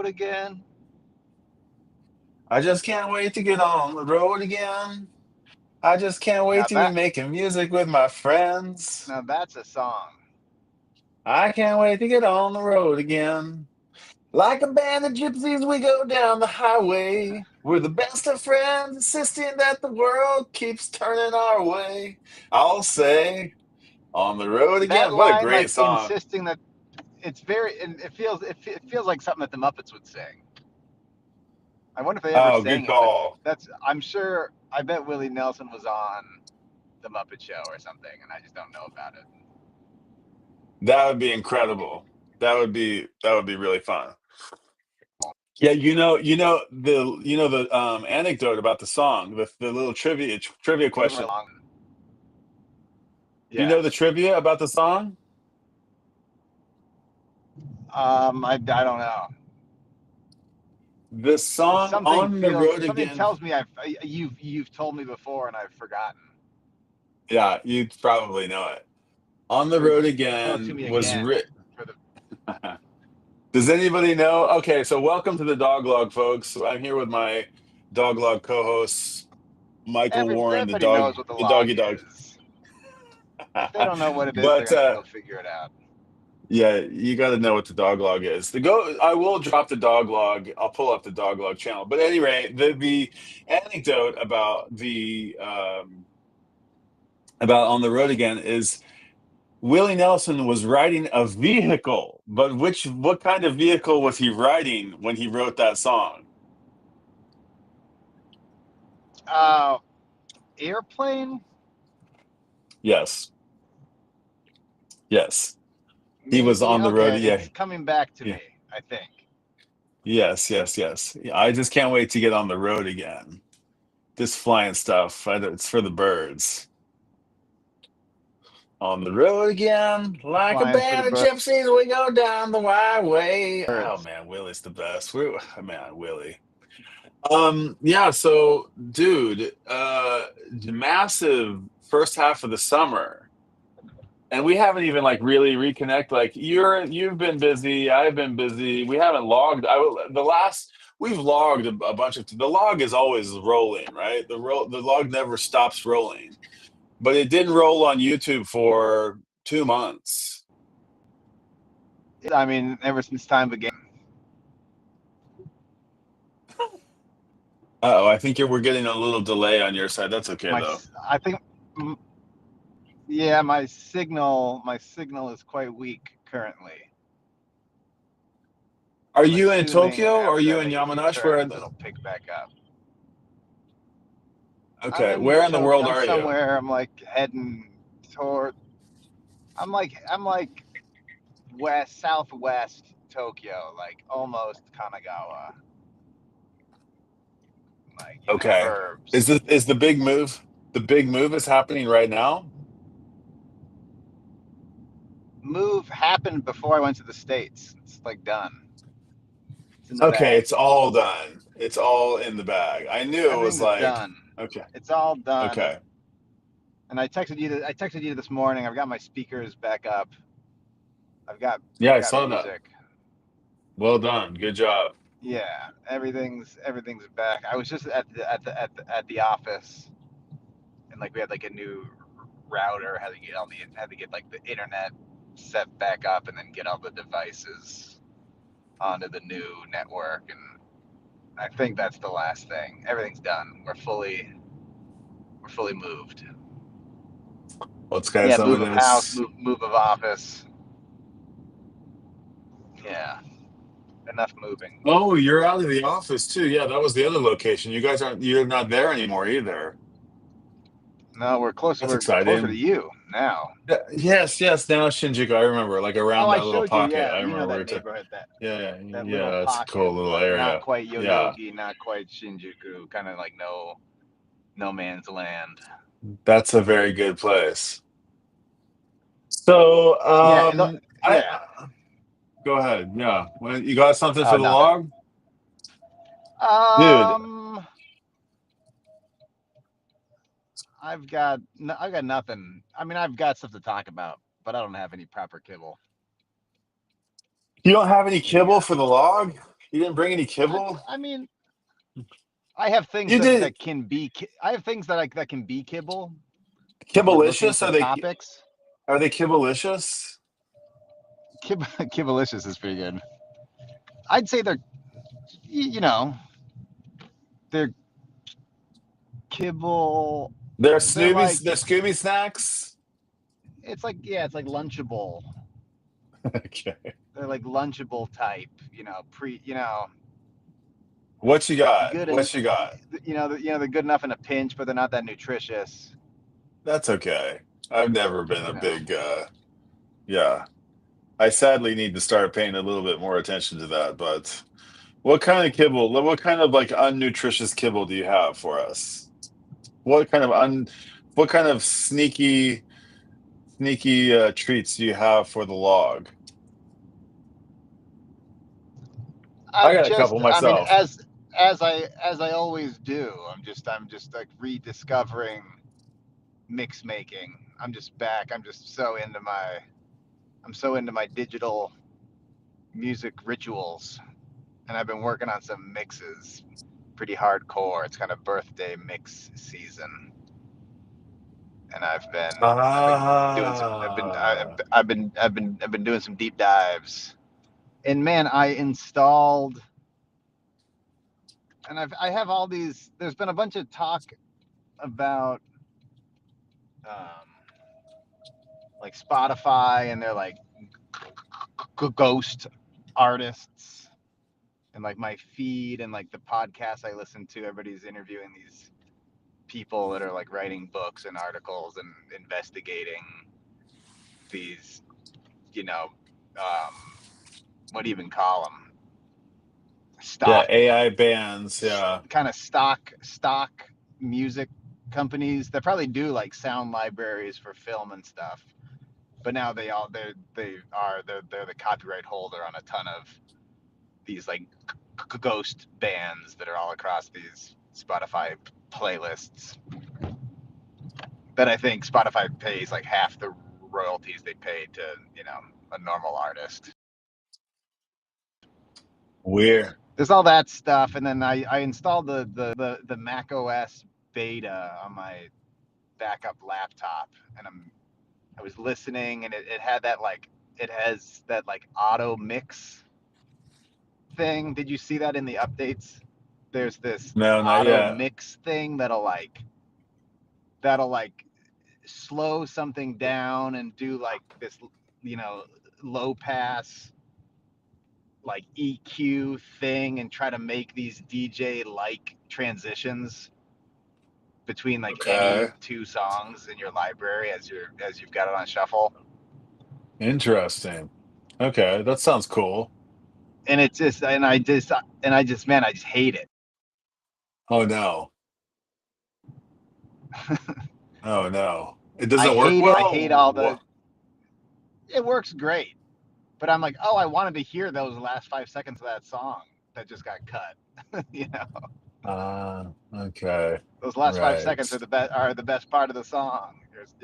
road again. I just can't wait to get on the road again. I just can't wait Now to be that making music with my friends. now that's a song. I can't wait to get on the road again. Like a band of gypsies, we go down the highway. We're the best of friends, insisting that the world keeps turning our way. I'll say, on the road That again. What a line, great like song. insisting that it's very, and it feels like something that the Muppets would sing. I wonder if they ever Oh, sang good it, but call. that's I'm sure. I bet Willie Nelson was on the Muppet Show or something, and I just don't know about it. That would be incredible. That would be really fun. Yeah, the anecdote about the song, the little trivia It wasn't question. very long. Do you Yeah. know the trivia about the song? I don't know. The song on the road Something again. tells me you've told me before and I've forgotten. Yeah, you probably know it. On the Or road tell it to again me was again writ. for the Does anybody know? Okay, so welcome to the Dog Log, folks. I'm here with my Dog Log co-hosts, Michael Warren, everybody knows what the the log doggy dog. is. If they don't know what it is, they're But gonna have to go figure it out. yeah, you got to know what the dog log is. I will drop the dog log. I'll pull up the dog log channel. But anyway, the anecdote about on the road again is Willie Nelson was riding a vehicle, but what kind of vehicle was he riding when he wrote that song? Uh, Airplane. Yes, yes, he was Maybe. on the road. Okay, Yeah, it's coming back to yeah, me, I think. yes, yes, yes. Yeah, I just can't wait to get on the road again. This flying stuff, it's for the birds. On the road again, like a Flying for the band of birds. gypsies, we go down the highway. Oh man, Willie's the best. Man, Willie. Yeah, so dude, massive first half of the summer. And we haven't even like really reconnect. Like you've been busy, I've been busy. We haven't logged. We've logged a bunch of the log is always rolling, right? The log never stops rolling. But it didn't roll on YouTube for 2 months. I mean, ever since time began. Uh-oh, I think we're getting a little delay on your side. That's okay My, though. I think, yeah, my signal is quite weak currently. Are I'm you in assuming Tokyo or are after I you in make a few Yamanashi? Where? turns, it'll pick back up. I'm Okay, in where in the Tokyo. world I'm are you? somewhere. I'm like heading toward. I'm like southwest Tokyo, like almost Kanagawa, like in the Okay. Is burbs. the big move? The big move is happening right now? Move happened before I went to the States. It's like done. It's in the Okay, bag. it's all done. It's all in the bag. I knew it was Everything's like, done. okay, It's all done. okay. And I texted you this morning. I've got my speakers back up. I've got Yeah, I've I got saw that. music. Well done. Good job. Yeah, everything's back. I was just at the office, and like we had like a new router. Had to get like the internet set back up, and then get all the devices onto the new network. And I think that's the last thing. Everything's done. We're fully moved. Well, it's got Yeah, some move of of house, those. move of office. Yeah, enough moving. Oh, you're out of the office too. Yeah, that was the other location. You're not there anymore either. No, we're closer. That's We're closer to exciting. you now. Yes, yes. Now Shinjuku, I remember, like Oh, around I that little showed you. pocket. Yeah, I you know remember that it. neighborhood, Yeah, that little yeah. It's a pocket. cool little Not area. quite Yeah, Yoyogi, not quite Shinjuku. Kind of like no man's land. that's a very good place. So, Yeah, I yeah. go ahead. Yeah, well, you got something for the Nothing. log, dude? Um, I've got nothing. I mean, I've got stuff to talk about, but I don't have any proper kibble. You don't have any What do you kibble got? for the log? You didn't bring any kibble? I mean, I have things You did that can be. I have things that can be kibble. If we're looking Kibblelicious? for topics, Are they kibblelicious? Kibblelicious is pretty good. I'd say they're, you know, they're kibble. They're They're like, They're Scooby snacks. it's like, yeah, it's like Lunchable. Okay. They're like Lunchable type, What you got? good and What you got? they're good enough in a pinch, but they're not that nutritious. That's okay. I've never been a You know. big yeah. I sadly need to start paying a little bit more attention to that, but what kind of kibble, what kind of like unnutritious kibble do you have for us? What kind of sneaky treats do you have for the log? I got a couple I mean, myself. as I always do, I'm just like rediscovering mix making. I'm just back. I'm so into my digital music rituals, and I've been working on some mixes, pretty hardcore. It's kind of birthday mix season, and I've been doing some. I've been doing some deep dives, and man, I installed, and I have all these. There's been a bunch of talk about like Spotify, and they're like ghost artists, and like my feed and like the podcasts I listen to, everybody's interviewing these people that are like writing books and articles and investigating these, what do you even call them? Yeah, AI bands. Yeah, kind of stock music companies that probably do like sound libraries for film and stuff. But now they're the copyright holder on a ton of these like ghost bands that are all across these Spotify playlists that I think Spotify pays like half the royalties they pay to, a normal artist. weird. There's all that stuff, and then I installed the Mac OS beta on my backup laptop, and I was listening, and it had that like it has that like auto mix thing. Did you see that in the updates? There's this No, not auto yet. mix thing that'll like slow something down and do like this, low pass like EQ thing and try to make these DJ like transitions between like Okay. any two songs in your library as you've got it on shuffle. Interesting. Okay, that sounds cool. And it's just and I just man, I just hate it. Oh no. Oh no. It I doesn't work hate it. I hate all well? it works great. But I'm like, oh, I wanted to hear those last 5 seconds of that song that just got cut. Okay. Those last 5 seconds Right. are the best part of the song. There's,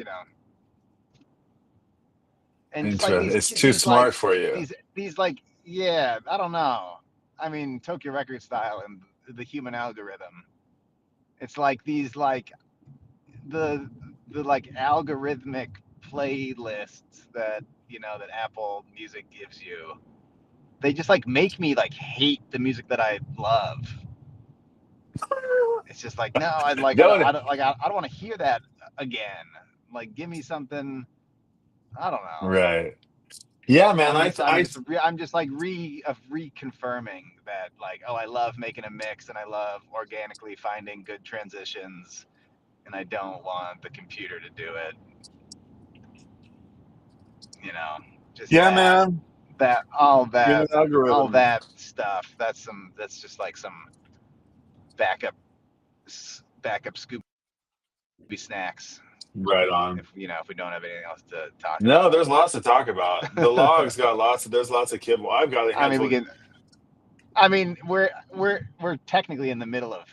and it's like Interesting. It's too smart for you. these like, yeah, I don't know. I mean, Tokyo Record Style and the Human Algorithm. It's like these like the like algorithmic playlists that that Apple Music gives you. They just like make me like hate the music that I love. It's just like, no, I don't want to hear that again. Like, give me something. I don't know. Right. Yeah, man. I'm just like reconfirming that, like, oh, I love making a mix and I love organically finding good transitions, and I don't want the computer to do it. Just Yeah, man. all Human algorithm. that stuff. That's just like some backup Scooby snacks. Right on. If we don't have anything else to talk about. No, there's lots to talk about. The log's got there's lots of kibble. I've got a handful. We're technically in the middle of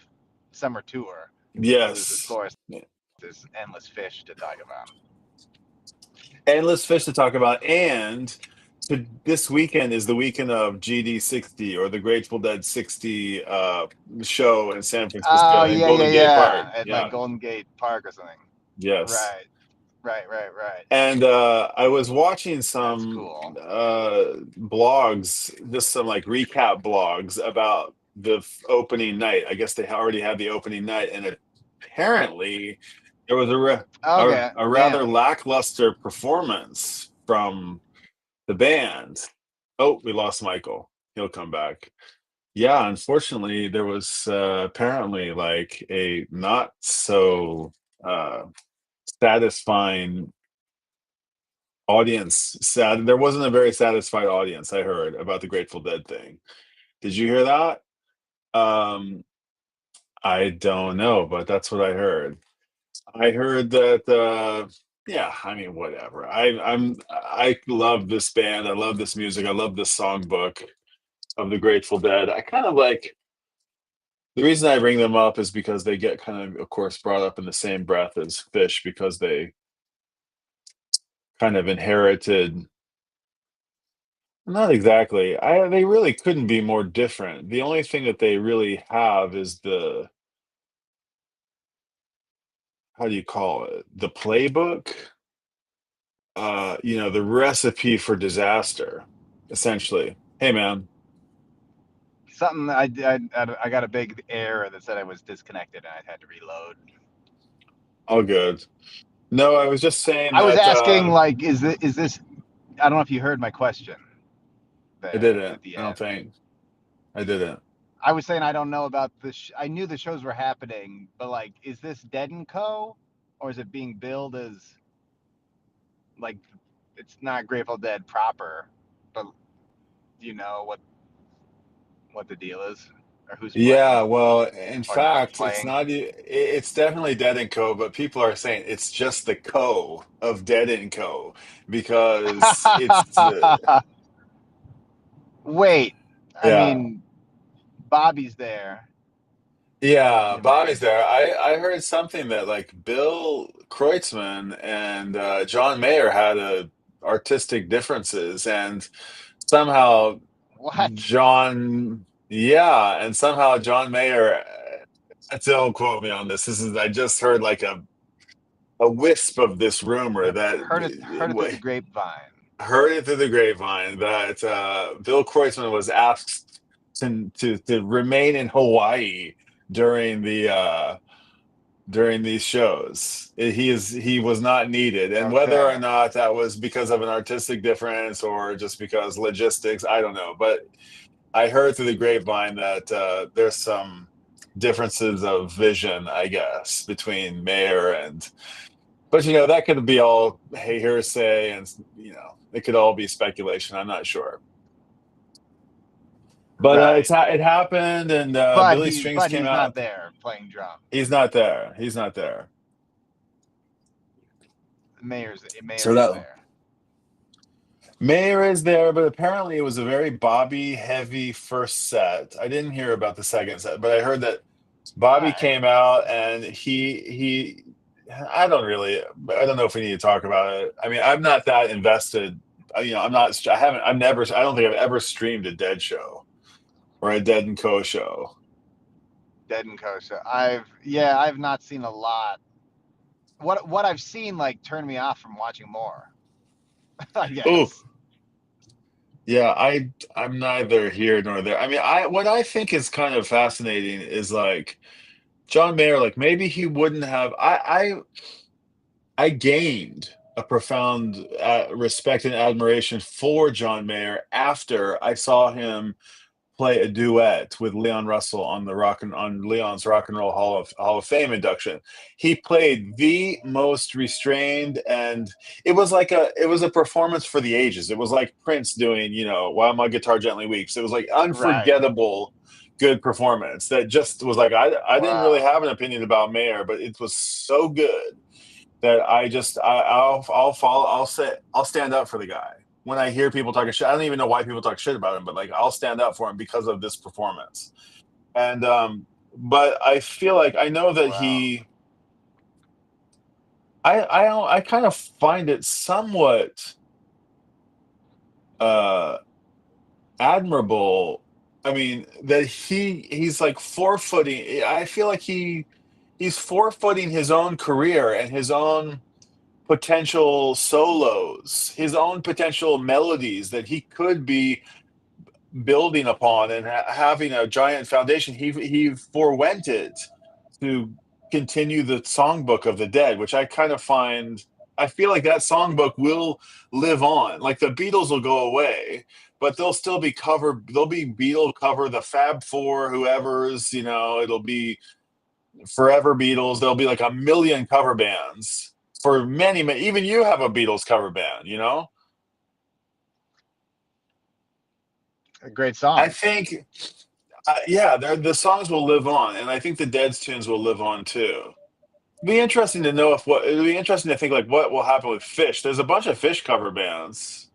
summer tour. Yes. So of course, there's endless fish to talk about. Endless fish to talk about, and So this weekend is the weekend of GD60 or the Grateful Dead 60 show in San Oh, Francisco in yeah, yeah, Golden Gate Park. yeah. At like Yeah. Golden Gate Park or something. Yes. Right, right. And I was watching That's some cool. blogs, just some like recap blogs about the opening night. I guess they already had the opening night, and apparently there was Okay, a rather damn. lackluster performance from the band. Oh, we lost Michael. He'll come back. Yeah, unfortunately, there was apparently like a not so uh, satisfying audience. Sad. There wasn't a very satisfied audience. I heard about the Grateful Dead thing. Did you hear that? Um, I don't know, but that's what I heard. I heard that. Yeah, I mean, whatever. I love this band. I love this music. I love this songbook of the Grateful Dead. I kind of like the reason I bring them up is because they get kind of course, brought up in the same breath as Fish because they kind of inherited. Not exactly. They really couldn't be more different. The only thing that they really have is the how do you call it? The playbook. The recipe for disaster, essentially. Hey, man, Something I got a big error that said I was disconnected and I had to reload. all good. No, I was just saying I was that asking like, is this? I don't know if you heard my question I there didn't. at the I don't end. think I didn't. I was saying I don't know about the. I knew the shows were happening, but like, is this Dead and Co. or is it being billed as like it's not Grateful Dead proper, but you know what the deal is or who's Yeah, playing well, in or not fact, it's playing. not. It's definitely Dead and Co. But people are saying it's just the Co. of Dead and Co. because it's Wait, I yeah. mean Bobby's there Yeah, in Bobby's Mayor. there. I heard something that like Bill Kreutzmann and John Mayer had artistic differences, and somehow What? John Mayer. Don't quote me on this. This is I just heard like a wisp of this rumor that Heard it through the grapevine. heard it through the grapevine that Bill Kreutzmann was asked to remain in Hawaii during during these shows. He was not needed, and whether or Okay. not that was because of an artistic difference or just because logistics, I don't know. But I heard through the grapevine that there's some differences of vision, I guess, between Mayer and. But that could be all hearsay, and it could all be speculation. I'm not sure. But Right. it happened, and Billy Strings But came he's out. not there playing drums. He's not there. He's not there. Mayor So is that there. Mayer is there, but apparently it was a very Bobby heavy first set. I didn't hear about the second set, but I heard that All Bobby right. came out and he I don't know if we need to talk about it. I mean, I'm not that invested. I don't think I've ever streamed a Dead show or a Dead and Co show. Dead and Kosha. I've not seen a lot. What I've seen like turned me off from watching more. I Oh, guess. yeah, I'm neither here nor there. I mean, I what I think is kind of fascinating is like John Mayer, like maybe he wouldn't have. I gained a profound respect and admiration for John Mayer after I saw him play a duet with Leon Russell on on Leon's Rock and Roll Hall of Fame induction. He played the most restrained, and it was a performance for the ages. It was like Prince doing While My Guitar Gently Weeps. It was like Right. unforgettable good performance that just was like I didn't really Wow. have an opinion about Mayer, but it was so good that I'll follow. I'll stand up for the guy when I hear people talking shit. I don't even know why people talk shit about him, but like I'll stand up for him because of this performance. And but I feel like I know that Wow. I kind of find it somewhat uh admirable. I mean, that he's like forfeiting. I feel like he's forfeiting his own career and his own potential solos, his own potential melodies that he could be building upon and having a giant foundation. He forwent it to continue the songbook of the dead, which I kind of find. I feel like that songbook will live on. Like the Beatles will go away, but they'll still be covered. They'll be Beatle cover, the Fab Four, whoever's, it'll be forever Beatles. There'll be like a million cover bands for many, many. Even you have a Beatles cover band. A great I song. think, yeah, the songs will live on, and I think the Dead's tunes will live on too. Be interesting to know if what it'd be interesting to think like what will happen with Fish. There's a bunch of Fish cover bands.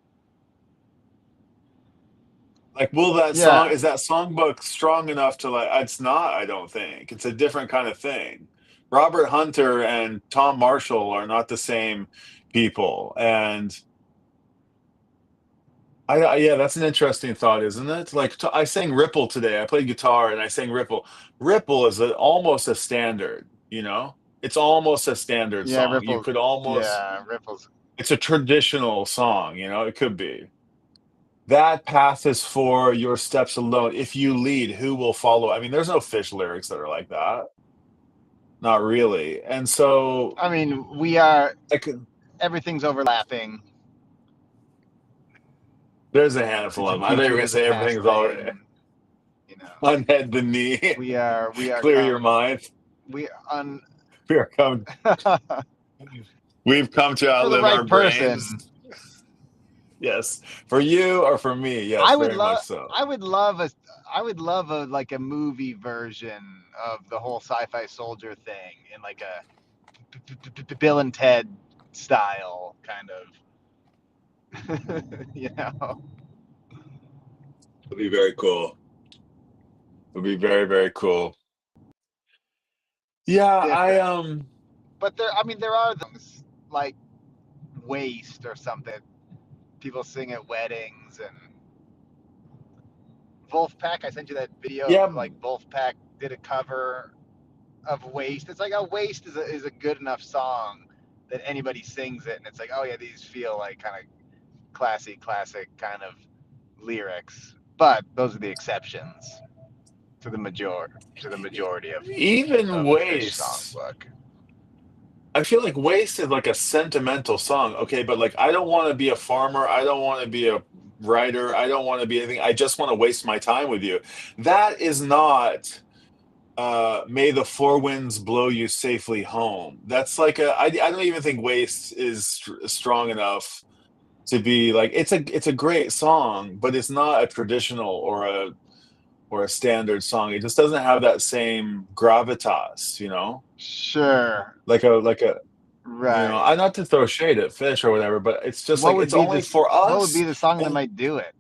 Like, will that song Yeah, is that songbook strong enough to like? It's not. I don't think it's a different kind of thing. Robert Hunter and Tom Marshall are not the same people, and yeah, that's an interesting thought, isn't it? Like I sang Ripple today. I played guitar and I sang Ripple. Ripple is almost a standard. It's almost a standard yeah, song. You Ripples. could almost. Yeah, Ripples. It's a traditional song. It could be. That path is for your steps alone. If you lead, who will follow? I mean, there's no Fish lyrics that are like that. Not really. And so I mean, we are. I could, Everything's overlapping. there's a It's handful a of them. I thought you future. were gonna There's a say past everything's all right. thing. You know, Unhead the knee. we are. We are Clear your come. mind. We un. We are come We've come to For the outlive our right brains. person. Yes. For you or for me? Yes, I would very much love. so. I would love a. I would love a like a movie version of the whole sci-fi soldier thing in like a Bill and Ted style kind of. You know. It'll be very cool. It'll be very, very cool. Yeah, I Different. But there, I mean, there are things like "Waste" or something people sing at weddings, and Wolfpack. I sent you that video of yeah, like Wolfpack did a cover of "Waste." It's like, oh, "Waste" is a good enough song that anybody sings it, and it's like, oh yeah, these feel like kind of classic kind of lyrics. But those are the exceptions to the majority even of the Fish Waste. songbook. I feel like Waste is like a sentimental song. Okay, but like I don't want to be a farmer. I don't want to be a writer. I don't want to be anything. I just want to waste my time with you. That is not may the four winds blow you safely home. That's like I don't even think Waste is strong enough to be like it's a great song, but it's not a traditional or a standard song. It just doesn't have that same gravitas. Sure, Like a right. I not to throw shade at Fish or whatever, but it's just What like would it's be only this? for What would be us. the song that And might do it?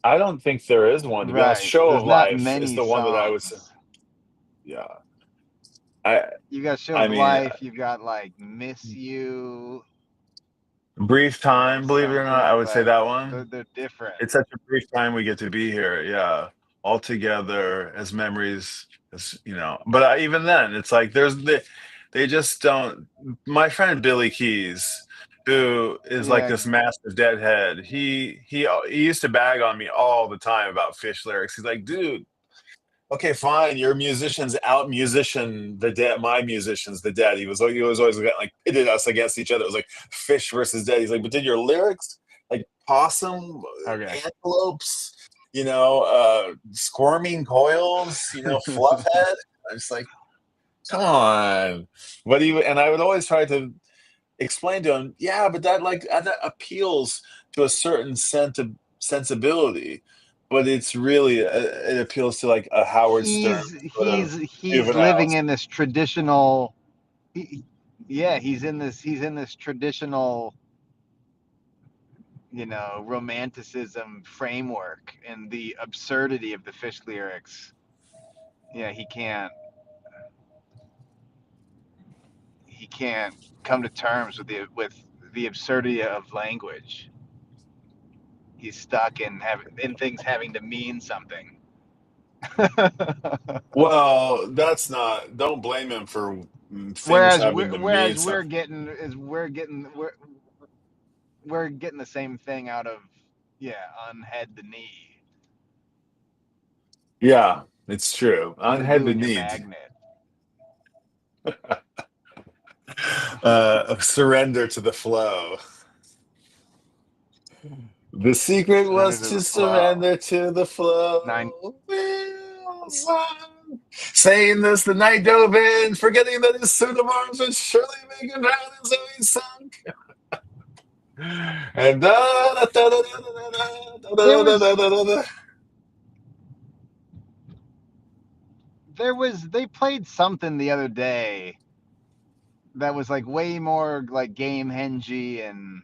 I don't think there is one, to be honest. Right. Show of There's not Life is many the one that I was. songs. Yeah. I You got "Show I of mean, Life." You've got like "Miss You." brief time, believe it or not, I Something would say like that one. they're different. It's such a brief time we get to be here. Yeah. All together as memories, But even then, it's like they just don't. My friend Billy Keys, who is like Yeah. this massive deadhead, he used to bag on me all the time about Fish lyrics. He's like, dude, okay, fine. Your musicians out musician the dead. My musicians the dead. He was always like pitted us against each other. It was like Fish versus dead. He's like, but did your lyrics like possum, Okay. antelopes, squirming coils, fluffhead? I'm just like, come on. What do you? And I would always try to explain to him, yeah, but that appeals to a certain sensibility, but it's really it appeals to like a Howard Stern He's sort of he's he's juvenile. living in this traditional. He, yeah, he's in this traditional, romanticism framework, and the absurdity of the Fish lyrics. Yeah, he can't come to terms with the absurdity of language. he's stuck in things having to mean something. Well, that's not. Don't blame him for things whereas having we're to mean whereas we're something. getting is we're getting the same thing out of unhead the knee. Yeah, it's true. What to Unhead do the in your need. magnet? Surrender to the flow. The secret Surrender was to to the flow. surrender to the Nine. flow. Wheels on. Saying this, the night dove in, forgetting that his suit of arms would surely make him drown, and so he sunk. And da, da, da, da, da, There da, da, da, was da, da, da. they played something the other day that was like way more like Gamehenge, and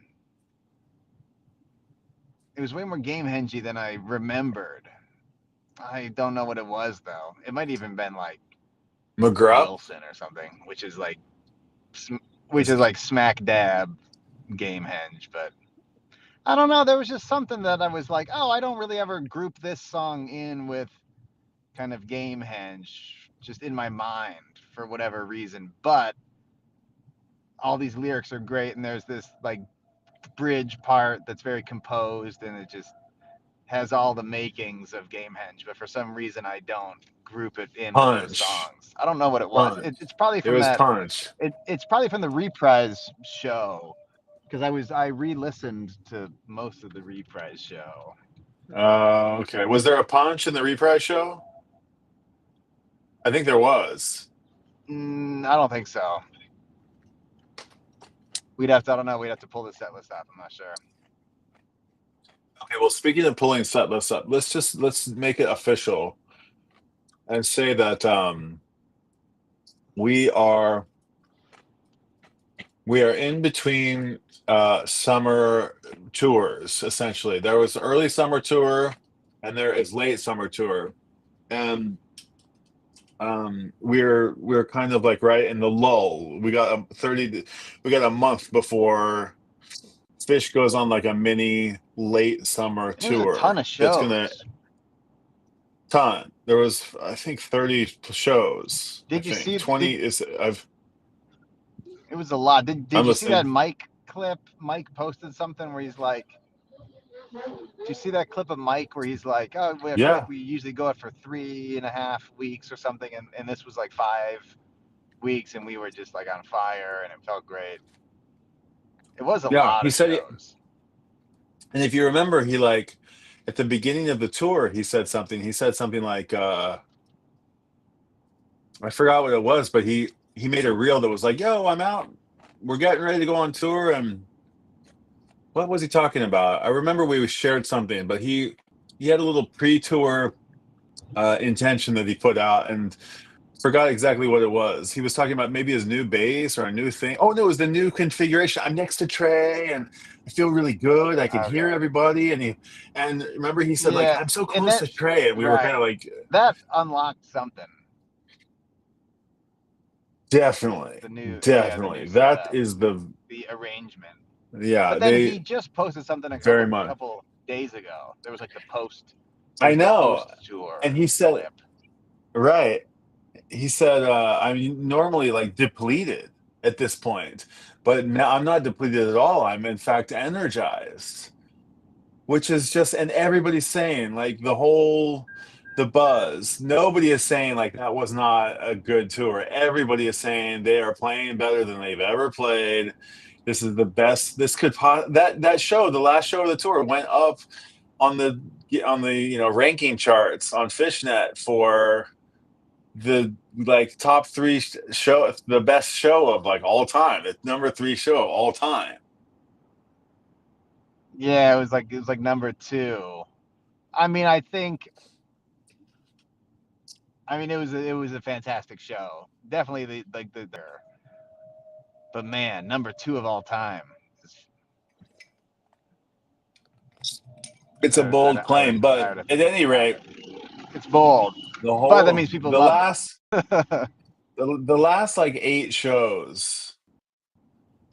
it was way more Gamehenge than I remembered. I don't know what it was though. It might even been like McGrupp? Wilson or something, which is like smack dab Gamehenge. But I don't know. There was just something that I was like, oh, I don't really ever group this song in with kind of Gamehenge, just in my mind for whatever reason. But all these lyrics are great, and there's this like bridge part that's very composed, and it just has all the makings of Gamehenge. But for some reason, I don't group it in with those Punch. songs. I don't know what it was. Punch. It's probably It from was that. Punch. It's probably from the Reprise show, because I re-listened to most of the Reprise show. Okay. Was there a Punch in the Reprise show? I think there was. I don't think so. We'd have to. I don't know. We'd have to pull the set list up. I'm not sure. Okay, well, speaking of pulling set lists up, let's make it official and say that we are in between summer tours, essentially. There was early summer tour and there is late summer tour. And we're kind of like right in the lull. We got a month before Fish goes on like a mini late summer There's a ton tour of that's gonna shows. ton. There was, I think, 30 shows. I Did you think see? 20 is. It was a lot. Did I'm you see that listening. Mike clip? Mike posted something where he's like, "Do you see that clip of Mike where he's like, oh, I feel Yeah, like we usually go out for 3.5 weeks or something, and this was like 5 weeks, and we were just like on fire, and it felt great. It was a yeah. lot He of said, shows. and if you remember, he like at the beginning of the tour, he said something. He said something like, I forgot what it was, but he made a reel that was like, "Yo, I'm out. We're getting ready to go on tour." And what was he talking about? I remember we shared something, but he had a little pre-tour intention that he put out, and forgot exactly what it was. He was talking about maybe his new bass or a new thing. Oh no, it was the new configuration. I'm next to Trey and I feel really good. I can hear Okay. everybody. And remember he said like Yeah, I'm so and close that to Trey, and we were kind right of like that unlocked something. definitely, The definitely. new That setup, is the the arrangement. yeah, But then they he just posted something a very couple much. couple days ago. There was like the post. It I was the know. post tour And he said clip. right. He said I'm normally like depleted at this point, but now I'm not depleted at all. I'm in fact energized. Which is just, and everybody's saying like the buzz. Nobody is saying like that was not a good tour. Everybody is saying they are playing better than they've ever played. This is the best. This could that show, the last show of the tour, went up on the ranking charts on Fishnet for the like top three show, the best show of like all time, the number three show of all time. Yeah, it was like number 2. I mean, it was a fantastic show. Definitely the but man, number 2 of all time. It's a bold I claim, but would have to at think any about rate, it. It's bold, but that means people the loved last it. the last like 8 shows,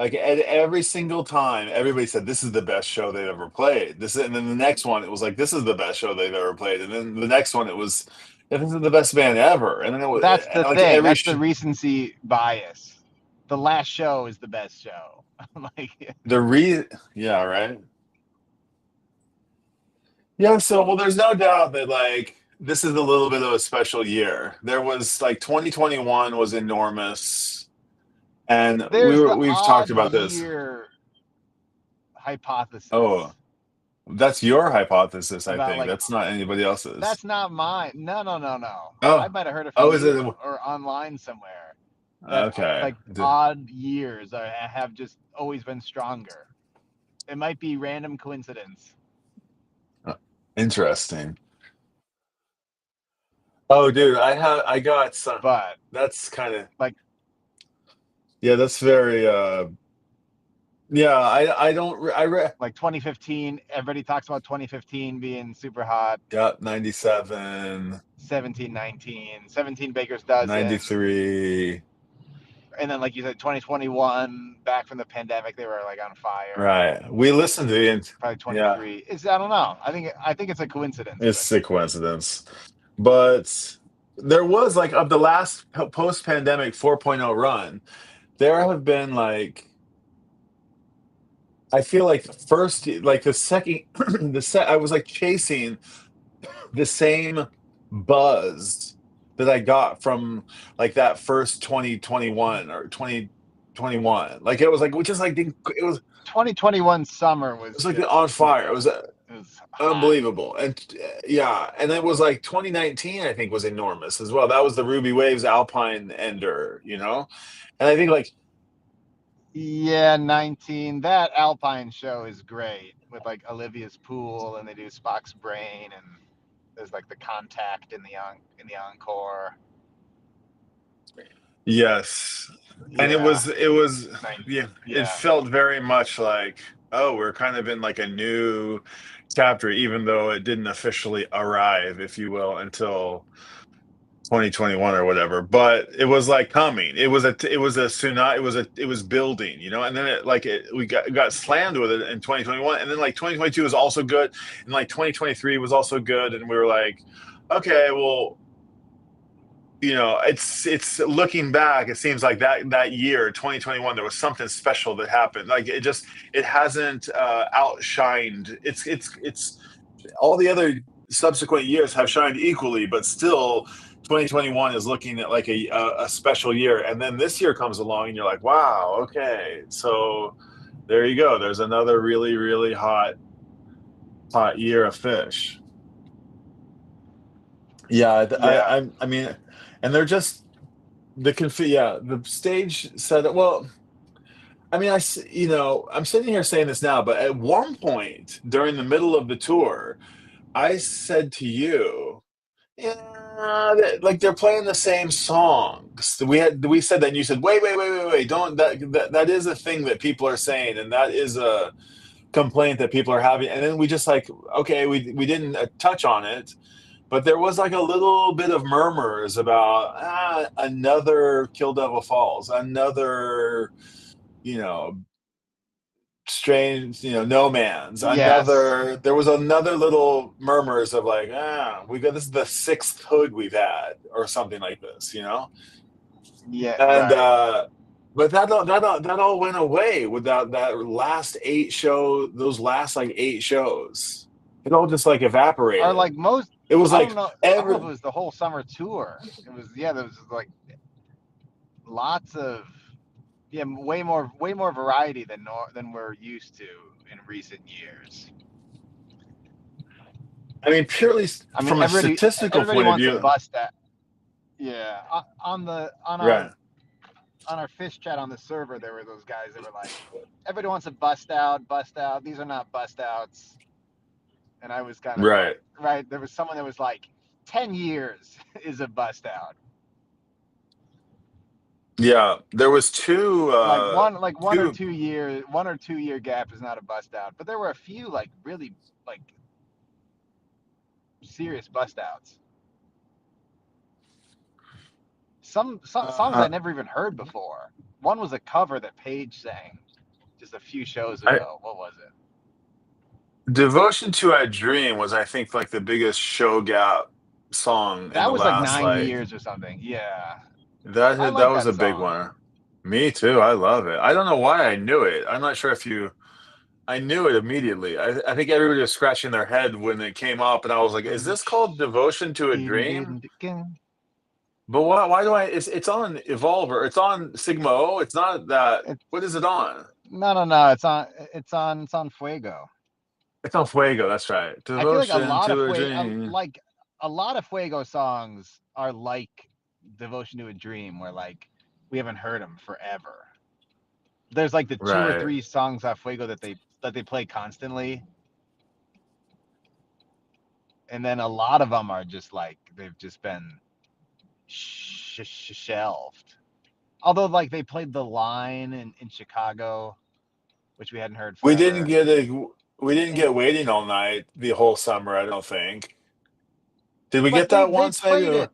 Like every single time, everybody said this is the best show they've ever played. And then the next one, it was like this is the best show they've ever played. And then the next one, it was yeah, this is the best band ever. And then it was That's the like thing. That's the recency bias. The last show is the best show. Like, yeah, right. Yeah, so well, there's no doubt that like this is a little bit of a special year. There was like 2021 was enormous, and there's the we've talked odd about this. year hypothesis Oh, that's your hypothesis, I about think. like That's not anybody else's. that's not mine. No, no, no, no. I Oh, might have heard it from oh, is it? you or online somewhere that Okay. like odd years have just always been stronger. It might be random coincidence. Interesting. Oh, dude, I got some. But That's kind of like yeah. That's very yeah. I don't I read like 2015, everybody talks about 2015 being super hot. yeah 97, 17, 19, 17 Baker's Dozen. 93. And then, like you said, 2021, back from the pandemic, they were like on fire. Right. We listened to the Probably yeah. 23. I don't know. I think it's a coincidence. It's a coincidence, but there was like of the last post-pandemic 4.0 run, there have been like I feel like the first, like the second, I was like chasing the same buzz that I got from like that first 2021 or 2021. Like it was like, which is like, it was 2021 summer was like on fire. It was hot. unbelievable. And yeah. And it was like 2019, I think was enormous as well. That was the Ruby Waves Alpine Ender, you know? And I think like, yeah, 19. That Alpine show is great with like Olivia's Pool, and they do Spock's Brain, and there's like the Contact in the encore. yes. And Yeah, it was, 19, yeah, it yeah, felt very much like, oh, we're kind of in like a new chapter, even though it didn't officially arrive, if you will, until 2021 or whatever. But it was like coming. It was a tsunami. It was building, you know. And then we got slammed with it in 2021, and then like 2022 was also good, and like 2023 was also good, and we were like, okay, well, you know, it's looking back, it seems like that year 2021 there was something special that happened. Like it hasn't outshined. It's all the other subsequent years have shined equally, but still 2021 is looking at like a special year. And then this year comes along and you're like, wow, okay, so there you go, there's another really really hot year of Phish. Yeah, yeah. I mean, and they're just yeah, the stage said well, I mean, you know, I'm sitting here saying this now, but at one point during the middle of the tour, I said to you, yeah, like they're playing the same songs. We said that, and you said, wait, don't that is a thing that people are saying, and that is a complaint that people are having. And then we just like, okay, we didn't touch on it, but there was like a little bit of murmurs about another Kill Devil Falls, another, you know, strange, you know, No Man's, Yes. another. There was another little murmurs of like, we got this is the sixth hood we've had, or something like this, you know. Yeah. And Right. but that all went away with that last those last like 8 shows. It all just like Or evaporated. like most. It was I don't like know. I don't know if it every was the whole summer tour. It was, yeah. There was like lots of, yeah, way more variety than we're used to in recent years. I mean, purely I mean, from a statistical everybody point of wants to view, bust that. Yeah, right? on our Phish chat on the server, there were those guys that were like, everybody wants to bust out. These are not bust outs. And I was kind of Right. like, right. There was someone that was like, 10 years is a bust out. Yeah, there was two. Like one or 2 year gap is not a bust out, but there were a few like really like serious bust outs. Some songs I never even heard before. One was a cover that Paige sang. just a few shows I, ago. What was it? Devotion to a Dream was, I think, like the biggest show gap song in That the was like last 9 years or something. Yeah, I that like was that a big song. one. Me too. I love it. I don't know why I knew it. I'm not sure if you I knew it immediately. I think everybody was scratching their head when it came up, and I was like, "Is this called Devotion to a Dream?" But why do I? It's on Evolver. It's on Sigma O. It's not that. It's What is it on? no. It's on Fuego. It's on Fuego. That's right. I feel like a Devotion lot of to a Dream. a lot of Fuego songs are like Devotion to a Dream, where like we haven't heard them forever. There's like the two or Right. three songs off Fuego that they play constantly, and then a lot of them are just like they've just been shelved. Although like they played The Line in Chicago, which we hadn't heard We didn't forever. get a. We didn't And get Waiting All Night the whole summer. I don't think. Did we but get they that they once? Maybe. played it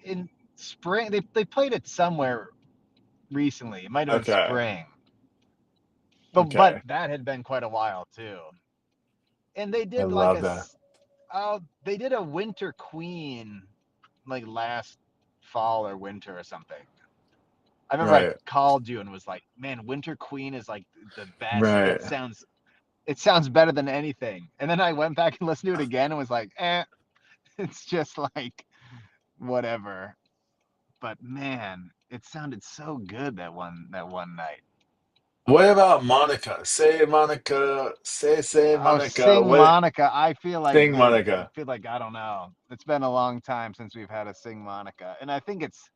in spring. They played it somewhere recently. It might have been Okay. spring. But Okay. that had been quite a while too. And they I did like love that. they did a Winter Queen like last fall or winter or something. I remember I Right. called you and was like, "Man, Winter Queen is like the best. Right. It sounds better than anything." And then I went back and listened to it again and was like, it's just like whatever." But man, it sounded so good that one night. What about Monica? Say Monica. Say Oh, Monica. Sing What? Monica. I feel like Sing Monica. I don't know. It's been a long time since we've had a Sing Monica, and I think it's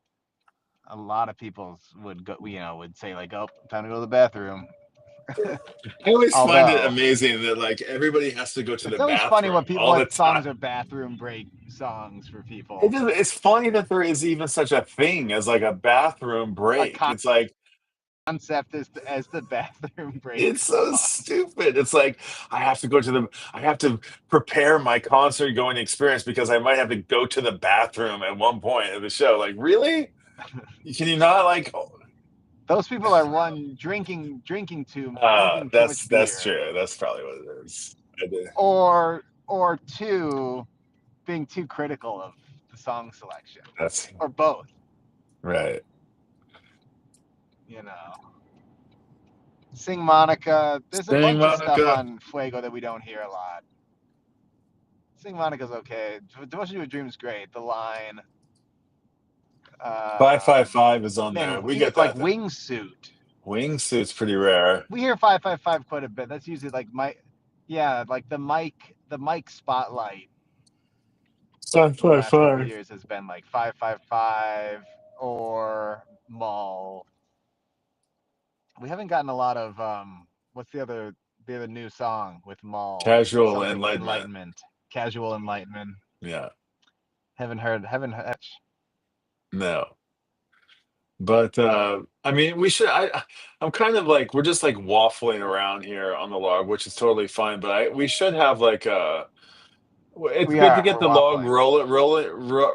a lot of people would say like, "Oh, time to go to the bathroom." I always find it Although amazing that like everybody has to go to the it's always funny bathroom all the what songs time. are bathroom break songs for people. It's funny that there is even such a thing as like a bathroom A break. It's like concept as the bathroom break it's so song. stupid. It's like I have to prepare my concert going experience because I might have to go to the bathroom at one point of the show. Like, really? Can you not like Those people are one drinking too much that's beer, true. That's probably what it is. I do. or two being too critical of the song selection, That's or both. right. You know, Sing Monica. There's a Dang, bunch of stuff Monica. on Fuego that we don't hear a lot. Sing Monica's okay. Devotion to a Dream is great. The Line. 555 is on there. Man, We get like that thing. Wingsuit. Wingsuit's pretty rare. We hear 555 quite a bit. That's usually like like the mic spotlight the last couple of 555. years has been like 555 or Mall. We haven't gotten a lot of what's the other new song with Mall? Casual Something enlightenment. Enlightenment. Casual Enlightenment. Yeah. Haven't heard. No. But I mean I'm kind of like we're just like waffling around here on the log, which is totally fine, but we should have like it's good to get We're the log waffling.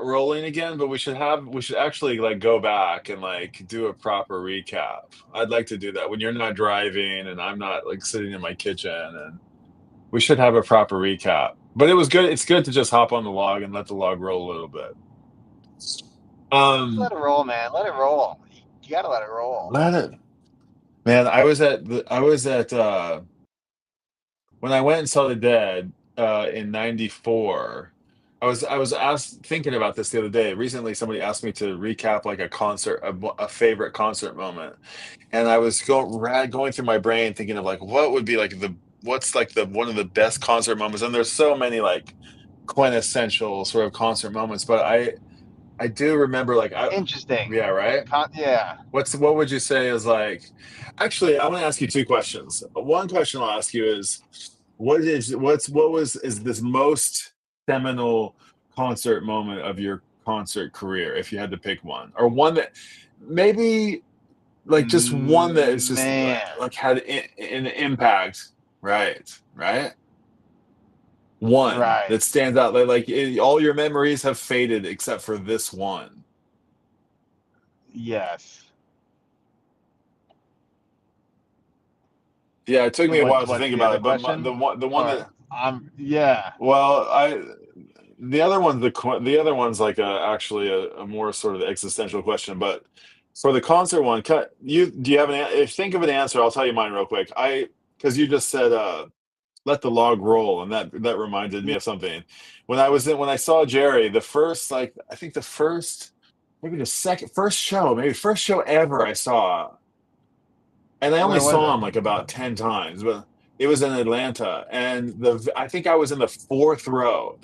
rolling again, but we should actually like go back and like do a proper recap. I'd like to do that when you're not driving and I'm not like sitting in my kitchen, and we should have a proper recap. But it was good. It's good to just hop on the log and let the log roll a little bit. Let Um, it roll, man. Let it roll. You gotta let it roll. let it, man. I was at when I went and saw the Dead in '94. I was asked thinking about this the other day. Recently, somebody asked me to recap like a concert, a favorite concert moment, and I was going through my brain thinking of like what would be like the what's like the one of the best concert moments, and there's so many like quintessential sort of concert moments, but I do remember like Interesting. yeah, right. Yeah. What would you say is like actually I want to ask you two questions. One question I'll ask you is what was is this most seminal concert moment of your concert career if you had to pick one, or one that maybe like just one that is just Man. like had an impact, right, one Right. that stands out all your memories have faded except for this one. Yes. Yeah, it took me a while to What's think the about other it, but question? the one Or that yeah. well, I the other one's the other one's like actually a more sort of existential question, but for the concert one, you do you have if think of an answer, I'll tell you mine real quick. I because you just said let the log roll, and that reminded me Yeah. of something. When I saw Jerry, the first like I think the first maybe the second first show, maybe first show ever I saw, and I only Where was saw it? him like about 10 times, but it was in Atlanta, and I think I was in the fourth row.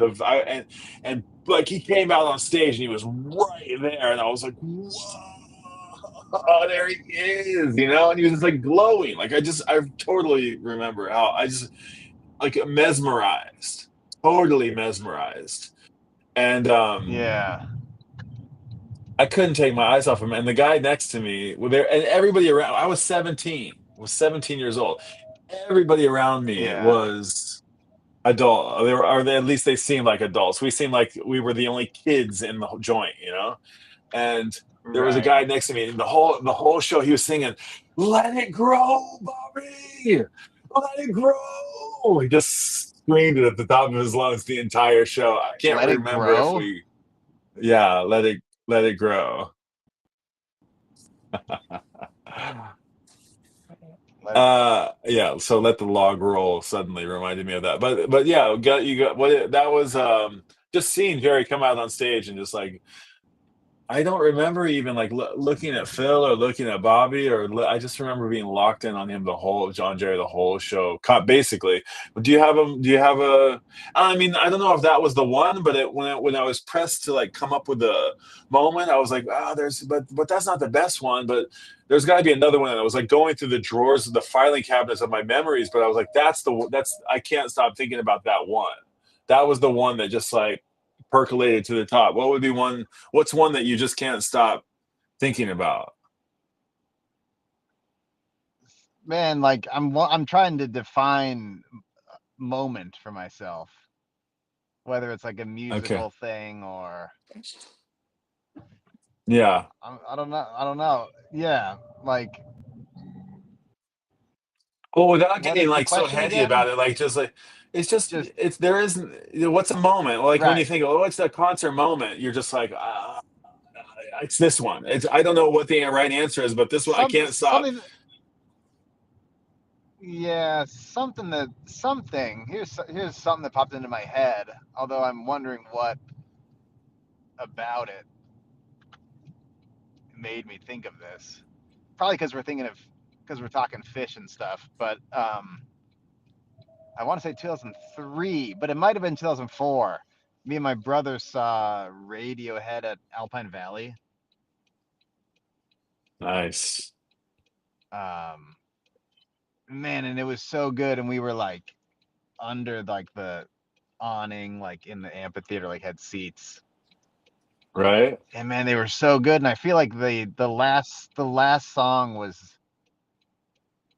And like he came out on stage and he was right there, and I was like, "Whoa, there he is!" And he was just like glowing. Like I totally remember how I just like mesmerized, totally mesmerized, and Yeah. I couldn't take my eyes off him. And the guy next to me, well, there and everybody around. I was 17. I was 17 years old. Everybody around me Yeah. was adult. At least they seemed like adults. We seemed like we were the only kids in the joint. And there was a Right. guy next to me, and the whole show he was singing, "Let it grow, Bobby, let it grow." He just screamed it at the top of his lungs the entire show. I can't Let it remember if grow. we, yeah, let it grow. Let it. Yeah, so let the log roll suddenly reminded me of that. But yeah, you got that was just seeing Jerry come out on stage and just like I don't remember even like looking at Phil or looking at Bobby I just remember being locked in on him the whole John Jerry the whole show basically. But do you have a I mean I don't know if that was the one, but when I was pressed to like come up with the moment, I was like, there's but that's not the best one, but there's got to be another one. And I was like going through the drawers of the filing cabinets of my memories, but I was like, that's I can't stop thinking about that one. That was the one that just like percolated to the top. What would be one? What's one that you just can't stop thinking about? Man, like I'm trying to define moment for myself, whether it's like a Okay. musical thing or Yeah. I don't know. I don't know. Yeah, like Well, without what getting is the like so question heady again? about it, like just like Just it's there isn't what's a moment like when you right. think oh it's that concert moment you're just like it's this one it's I don't know what the right answer is but this one I can't stop. Something. Yeah, something. Here's something that popped into my head. Although I'm wondering what about it made me think of this. Probably because we're talking fish and stuff. But I want to say 2003, but it might have been 2004. Me and my brother saw Radiohead at Alpine Valley. Nice. Um, Man, and it was so good, and we were like under like the awning, like in the amphitheater, like had seats. Right. And man, they were so good. And I feel like the last song was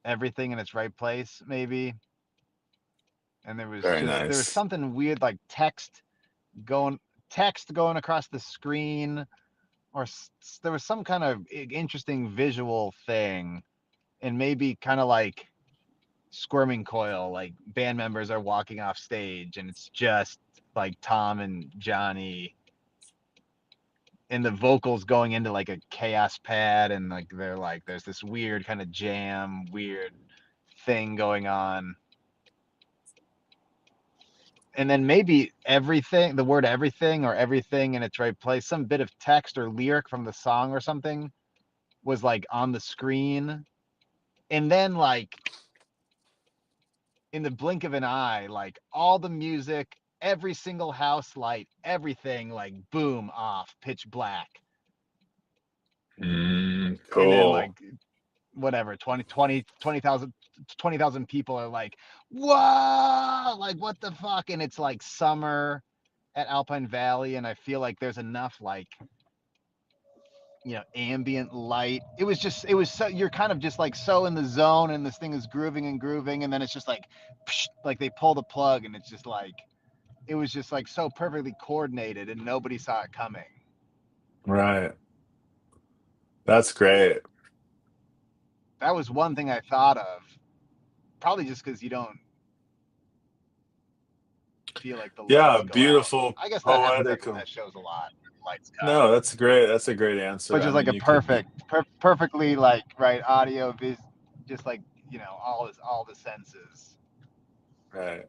Everything in Its Right Place, maybe. And Very there was nice. something weird like going text going across the screen, or there was some kind of interesting visual thing, and maybe kind of like Squirming Coil, like band members are walking off stage, and it's just like Tom and Johnny, and the vocals going into like a chaos pad, and like they're like there's this weird kind of weird thing going on. And then maybe everything, the word everything or everything in its right place, some bit of text or lyric from the song or something was like on the screen. And then like in the blink of an eye, like all the music, every single house light, everything like boom off, pitch black. And then like Cool. whatever 20,000 people are like whoa, like what the fuck, and it's like summer at Alpine Valley, and I feel like there's enough like ambient light. It was so you're kind of just like so in the zone, and this thing is grooving and grooving, and then it's just like psh, like they pull the plug, and it's just like it was just like so perfectly coordinated, and nobody saw it coming. Right. That's great. That was one thing I thought of probably just because you don't feel like the Yeah, lights go out. beautiful, I guess that happens poetic. at shows a lot. Lights cut, No, that's great. That's a great answer. which I is like mean, a you could, perfectly like right audio, just like all the senses. right.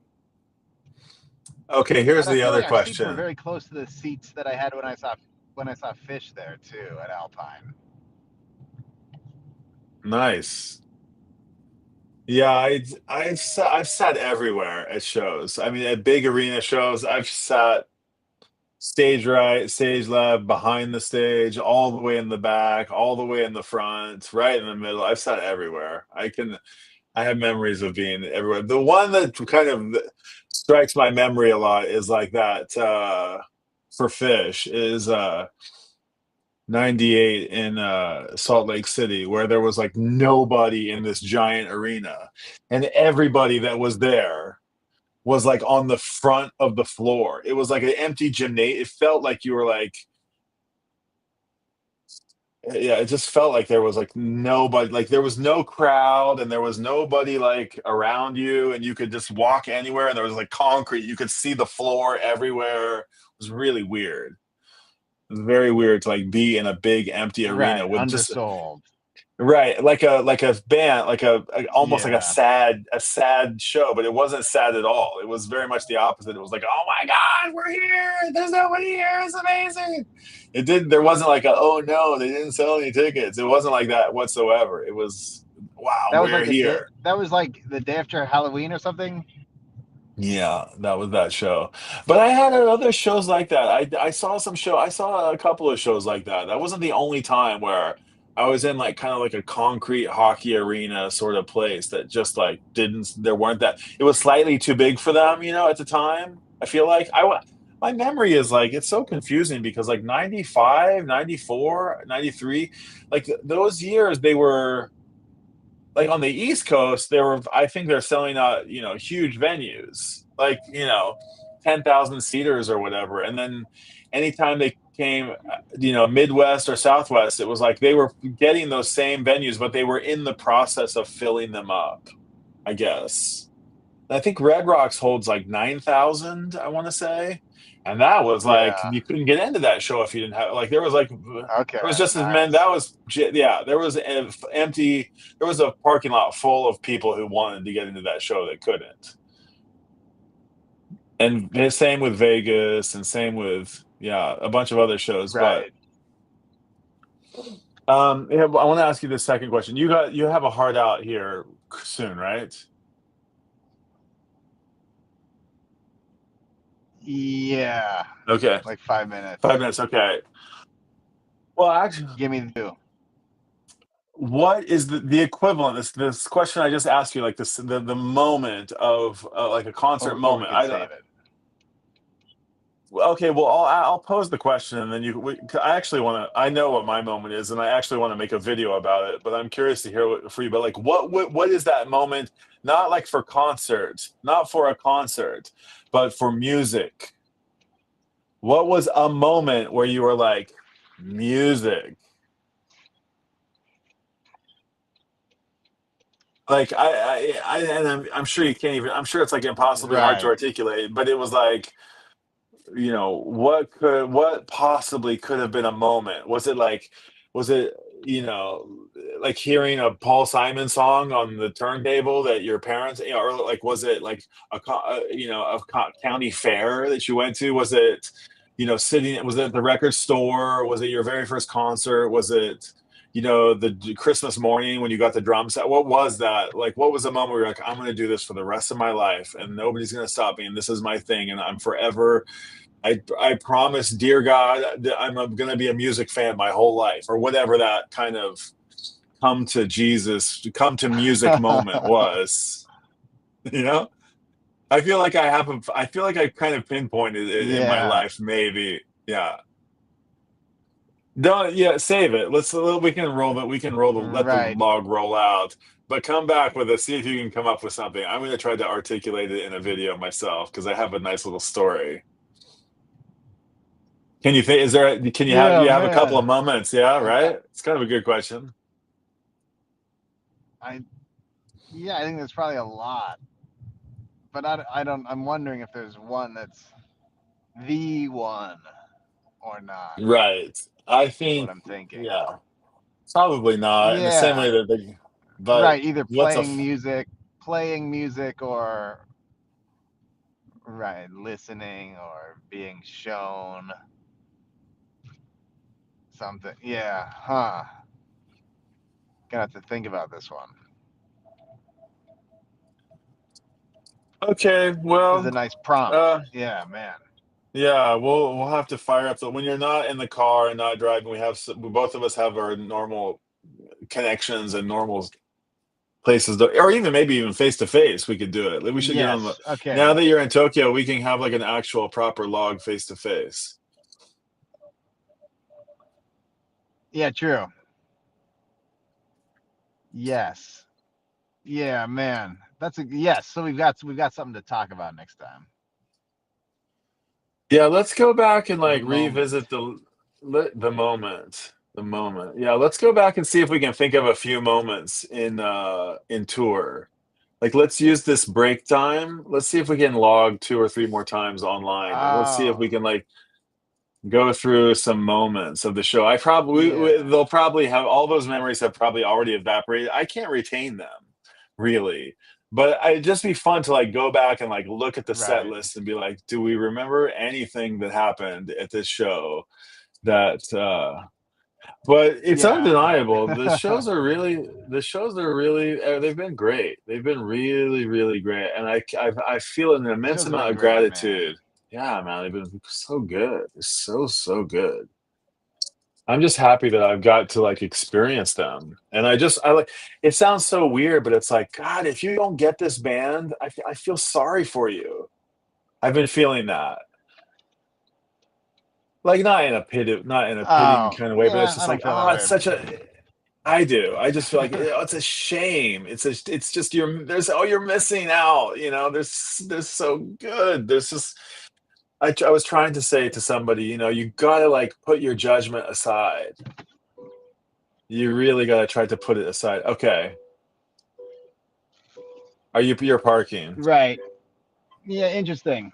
Okay, here's And I the feel other like our seats were question. very close to the seats that I had when I saw Fish there too at Alpine. Nice. Yeah, I've sat everywhere at shows. I mean, at big arena shows, I've sat stage right, stage left, behind the stage, all the way in the back, all the way in the front, right in the middle. I've sat everywhere. I have memories of being everywhere. The one that kind of strikes my memory a lot is like that for Fish is 98 in Salt Lake City, where there was like nobody in this giant arena, and everybody that was there was like on the front of the floor. It was like an empty gymnasium. It felt like you were like, yeah, it just felt like there was like nobody, like there was no crowd and there was nobody like around you, and you could just walk anywhere, and there was like concrete. You could see the floor everywhere. It was really weird. It was very weird to like be in a big empty arena Right, with just undersold. right, like a band, almost like Yeah, a sad show, but it wasn't sad at all. It was very much the opposite. It was like, oh my God, we're here. There's nobody here. It's amazing. It did. There wasn't like a, oh no, they didn't sell any tickets. It wasn't like that whatsoever. It was, wow, that was we're like here. that was like the day after Halloween or something. Yeah, that was that show. But I had other shows like that. I saw some show. I saw a couple of shows like that. That wasn't the only time where I was in like kind of like a concrete hockey arena sort of place that just like didn't. There weren't that. It was slightly too big for them, at the time. I feel like my memory is like it's so confusing because like 95, 94, 93, like those years they were like on the East Coast, I think they're selling out, huge venues, like, 10,000 seaters or whatever. And then anytime they came, Midwest or Southwest, it was like they were getting those same venues, but they were in the process of filling them up, I guess. I think Red Rocks holds like 9,000, I want to say. And that was like Yeah. you couldn't get into that show if you didn't have like there was like Okay. there was just as many Nice. that was yeah, there was empty, there was a parking lot full of people who wanted to get into that show that couldn't. And the same with Vegas and same with yeah, a bunch of other shows, but Right. yeah, I want to ask you the second question. You have a hard out here soon, right? Yeah. Okay. Like 5 minutes. 5 minutes, okay. Well, actually, Give me the two. what is the equivalent? This question I just asked you, like this, the moment of like a concert Or we moment. could save it. Okay, well, I'll pose the question, and then I actually want to. I know what my moment is, and I actually want to make a video about it. But I'm curious to hear what for you. But like, what is that moment? Not like for concerts, not for a concert, but for music. What was a moment where you were like, music? Like and I'm sure you can't even. I'm sure it's like impossibly hard to Right. articulate. But it was like, what possibly could have been a moment? Was it you know like hearing a Paul Simon song on the turntable that your parents, or like was it like county fair that you went to? Was it sitting? Was it at the record store? Was it your very first concert? Was it the Christmas morning when you got the drum set? What was that like? What was the moment where you're like, I'm going to do this for the rest of my life and nobody's going to stop me, and this is my thing, and I'm forever, I promise, dear God, that I'm going to be a music fan my whole life, or whatever that kind of come to music moment was. You know, I feel like I kind of pinpointed it in my Yeah. life, maybe. Yeah. Don't, yeah, save it. We can roll that. We can let the Right. log roll out, but come back with it. See if you can come up with something. I'm going to try to articulate it in a video myself because I have a nice little story. Can you think? Can Yeah, you have a couple of man. moments? Yeah, I right. It's kind of a good question. I Yeah, I think there's probably a lot, but I don't. I'm wondering if there's one that's the one or not. Right. I Is what think, I'm thinking. yeah, probably not. In the same Yeah, way that but right. Either what's a, playing music, or right, listening or being shown something. Yeah, huh. Gonna have to think about this one. okay, This is well, a nice prompt. uh, Yeah, man. yeah, we'll have to fire up when you're not in the car and not driving. Both of us have our normal connections and normal places, or even maybe even face to face. We could do it. Like, we should get on the. Yes. Okay. Now that you're in Tokyo, we can have like an actual proper log face to face. Yeah. True. Yes. Yeah, man. That's a yes. So we've got something to talk about next time. Yeah, let's go back and The like moment. revisit the moment. The moment. Yeah, let's go back and see if we can think of a few moments in tour. Like, let's use this break time. Let's see if we can log two or three more times online, and let's see if Oh, we can like go through some moments of the show. I probably yeah. they'll probably have all those memories have probably already evaporated. I can't retain them really, but it'd just be fun to like go back and like look at the set Right. list and be like, do we remember anything that happened at this show that but it's Yeah. undeniable. The shows are really they've been great. They've been really, really great. And I feel an immense Shows have amount been of great, man. gratitude. Yeah, man, they've been so good. They're so, so good. I'm just happy that I've got to like experience them. And I like it sounds so weird, but it's like, God, if you don't get this band, I feel sorry for you. I've been feeling that. Like not in a pitying Oh, kind of way, but it's yeah. just I don't like, feel that oh, way. it's such a I do. I just feel like it's a shame. It's just you're missing out. There's so good. There's just I was trying to say to somebody, you gotta like put your judgment aside. You really gotta try to put it aside. Okay, you're parking? Right. Yeah. Interesting.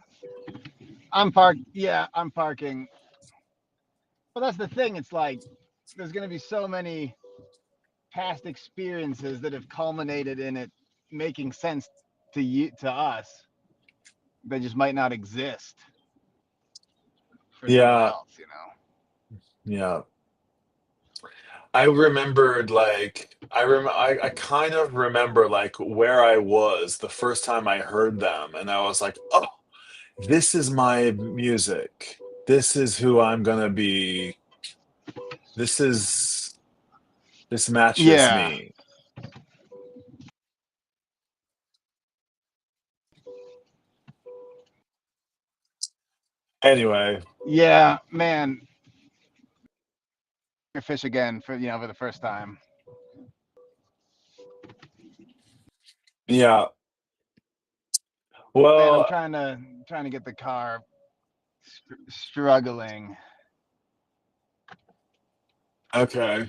I'm parked. Yeah, I'm parking. But that's the thing. It's like there's gonna be so many past experiences that have culminated in it making sense to us. They just might not exist for someone Yeah, else. yeah. I remembered like I kind of remember like where I was the first time I heard them, and I was like, oh, this is my music. This is who I'm gonna be. This is this matches Yeah. me. Anyway, Yeah, man. Fish again for the first time. yeah. Man, I'm Well, trying to get the car struggling. okay.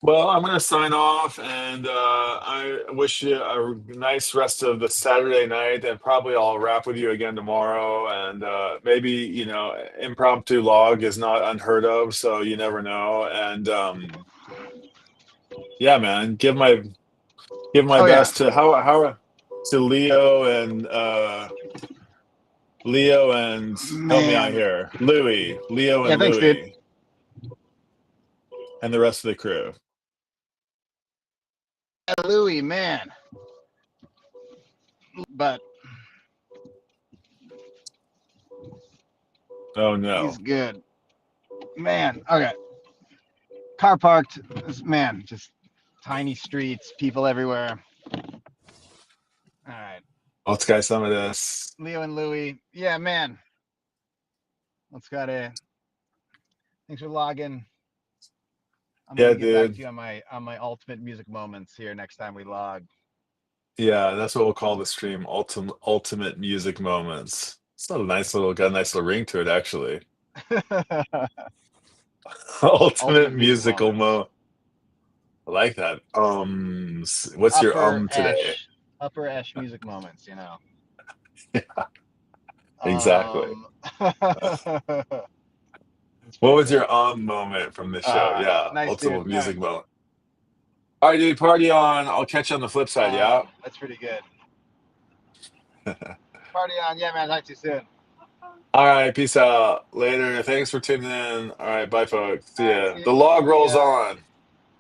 Well, I'm gonna sign off, and I wish you a nice rest of the Saturday night, and probably I'll wrap with you again tomorrow, and maybe impromptu log is not unheard of, so you never know. And yeah, man, give my Oh yeah, best to how to Leo and help me out man. here, Leo Yeah, and thanks, dude. Louie, and the rest of the crew. Louis, man, but Oh he's no. good, man. Okay, car parked. Man, just tiny streets, people everywhere. All right, Let's get some of this. Leo and Louis. Yeah, man. Let's got a. Thanks for logging. I'm Yeah, gonna get back dude. to you on my ultimate music moments here next time we log. Yeah, that's what we'll call the stream. Ultimate music moments. It's not got a nice little ring to it, actually. Ultimate Ultimate music musical moments. moment. I like that. What's your Upper today? upper Esh music moments. You know. Exactly. Um, it's What pretty was good. your moment from this show? Yeah, Nice, dude. ultimate All right. music moment. All right, dude, party on. I'll catch you on the flip side. Yeah. That's pretty good. Party on. Yeah, man. Talk to you soon. All right, peace out. Later. Thanks for tuning in. All right, bye, folks. See All right. ya. See, The log see rolls ya. on.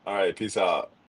All right, peace out.